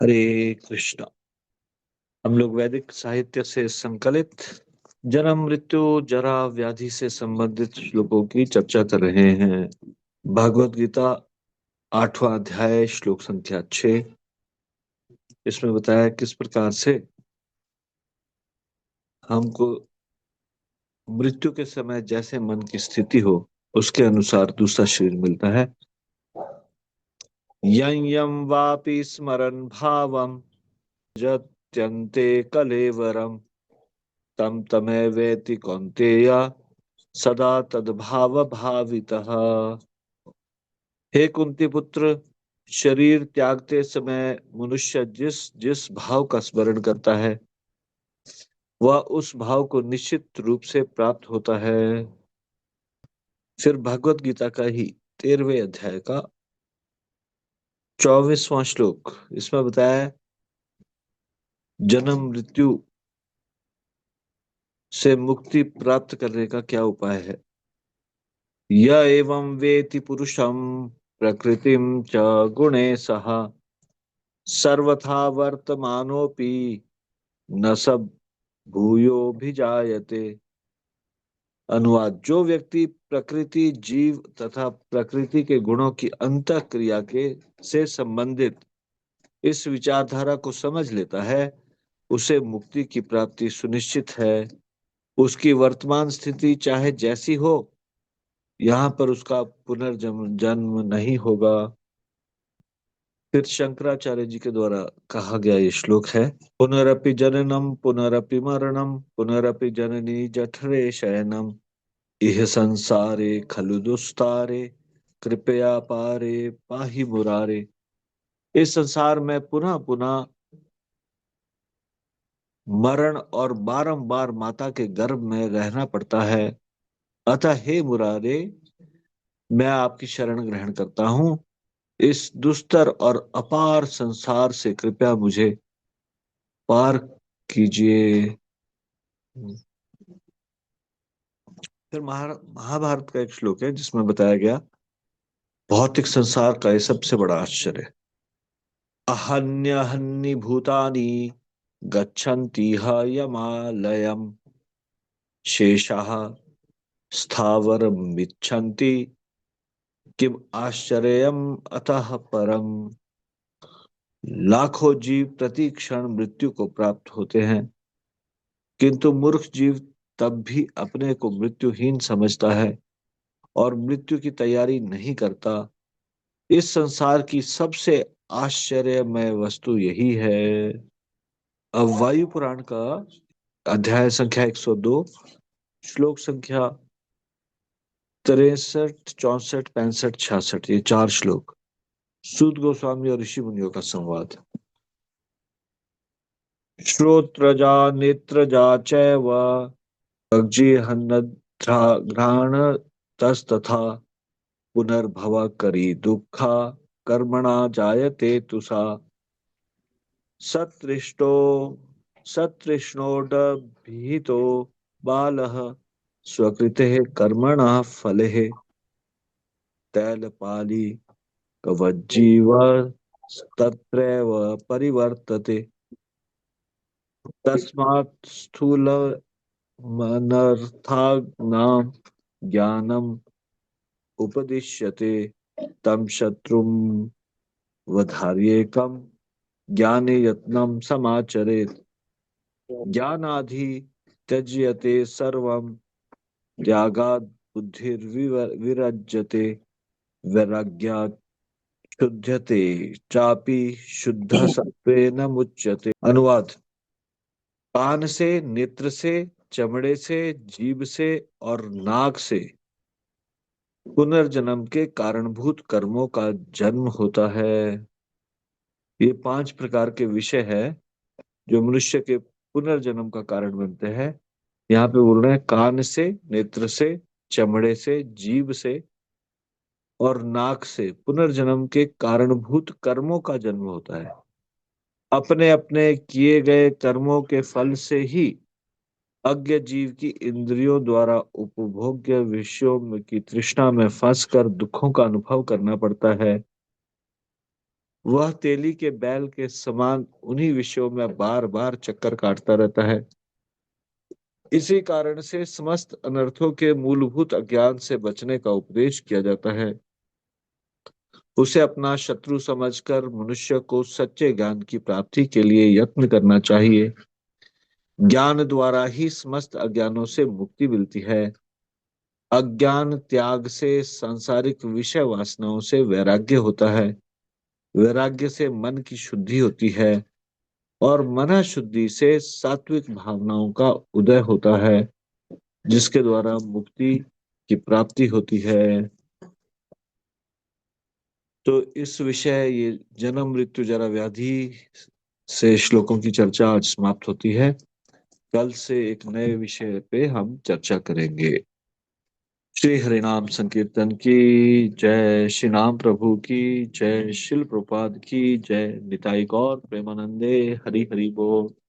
हरे कृष्णा। हम लोग वैदिक साहित्य से संकलित जन्म मृत्यु जरा व्याधि से संबंधित श्लोकों की चर्चा कर रहे हैं। भागवत गीता 8वां अध्याय श्लोक संख्या 6। इसमें बताया किस प्रकार से हमको मृत्यु के समय जैसे मन की स्थिति हो उसके अनुसार दूसरा शरीर मिलता है। यं यं वापि स्मरन् भावं जत्यन्ते कलेवरम् तम तमेवेति कौन्तेय सदा तद्भाव भावितः। हे कुंती पुत्र, शरीर त्यागते समय मनुष्य जिस जिस भाव का स्मरण करता है वह उस भाव को निश्चित रूप से प्राप्त होता है। फिर भगवत गीता का ही 13वें अध्याय का 24वां श्लोक, इसमें बताया है जन्म मृत्यु से मुक्ति प्राप्त करने का क्या उपाय है। य एवं वेति पुरुषं प्रकृतिं च गुणे सह सर्वथा वर्तमानोऽपि न स भूयोऽभिजायते। अनुवाद: जो व्यक्ति प्रकृति, जीव तथा प्रकृति के गुणों की अंतः क्रिया के से संबंधित इस विचारधारा को समझ लेता है उसे मुक्ति की प्राप्ति सुनिश्चित है। उसकी वर्तमान स्थिति चाहे जैसी हो, यहाँ पर उसका पुनर्जन्म जन्म नहीं होगा। फिर शंकराचार्य जी के द्वारा कहा गया ये श्लोक है: पुनरपि जननम पुनरपि मरणम पुनरपि जननी जठरे शयनम इह संसारे खलु दुस्तारे कृपया पारे पाहि मुरारे। इस संसार में पुनः पुनः मरण और बारंबार माता के गर्भ में रहना पड़ता है, अतः हे मुरारे, मैं आपकी शरण ग्रहण करता हूँ। इस दुस्तर और अपार संसार से कृपया मुझे पार कीजिए। फिर महाभारत का एक श्लोक है जिसमें बताया गया भौतिक संसार का ये सबसे बड़ा आश्चर्य। अहन्यहन्नि भूतानि गच्छन्ति ह यमालयम् शेषाः स्थावरमिच्छन्ति किम आश्चर्यम् अतः परम। लाखों जीव प्रति क्षण मृत्यु को प्राप्त होते हैं, किंतु मूर्ख जीव तब भी अपने को मृत्युहीन समझता है और मृत्यु की तैयारी नहीं करता। इस संसार की सबसे आश्चर्यमय वस्तु यही है। अब वायु पुराण का अध्याय संख्या 102 श्लोक संख्या 63, 64, 65, 66, ये 4 श्लोक। सूत गोस्वामी और ऋषि मुनियों का संवाद। श्रोत्रजा नेत्रजा चैव घ्राणतस्तथा पुनर्भव करी दुःखा कर्मणा जायते तुषा सतृष्टो सतृष्णोडभिहितो बालः स्वकृतेः कर्मणः फलेः तैलपाली कवज्जीव तत्रैव परिवर्तते। तस्मात् स्थूलमनर्थानां ज्ञानम् उपदिश्यते तं शत्रुं वधार्येकं ज्ञाने यत्नं समाचरेत्। ज्ञानाधि त्यज्यते सर्वं त्यागात् बुद्धिर्विरज्यते वैराग्यात् शुध्यते चापि शुद्ध सत्वेन मुच्यते। अनुवाद: कान से, नेत्र से, चमड़े से, जीभ से और नाक से पुनर्जन्म के कारणभूत कर्मों का जन्म होता है। ये 5 प्रकार के विषय है जो मनुष्य के पुनर्जन्म का कारण बनते हैं। यहाँ पे बोल रहे हैं कान से, नेत्र से, चमड़े से, जीभ से और नाक से पुनर्जन्म के कारणभूत कर्मों का जन्म होता है। अपने अपने किए गए कर्मों के फल से ही अज्ञ जीव की इंद्रियों द्वारा उपभोग्य विषयों की तृष्णा में फंसकर दुखों का अनुभव करना पड़ता है। वह तेली के बैल के समान उन्हीं विषयों में बार बार चक्कर काटता रहता है। इसी कारण से समस्त अनर्थों के मूलभूत अज्ञान से बचने का उपदेश किया जाता है। उसे अपना शत्रु समझकर मनुष्य को सच्चे ज्ञान की प्राप्ति के लिए यत्न करना चाहिए। ज्ञान द्वारा ही समस्त अज्ञानों से मुक्ति मिलती है। अज्ञान त्याग से सांसारिक विषय वासनाओं से वैराग्य होता है। वैराग्य से मन की शुद्धि होती है और मन शुद्धि से सात्विक भावनाओं का उदय होता है, जिसके द्वारा मुक्ति की प्राप्ति होती है। तो इस विषय ये जन्म मृत्यु जरा व्याधि से श्लोकों की चर्चा आज समाप्त होती है। कल से एक नए विषय पे हम चर्चा करेंगे। श्री हरिनाम संकीर्तन की जय। श्री नाम प्रभु की जय। शिल प्रपाद की जय। निताई गौर प्रेमानंदे। हरि हरि बोल।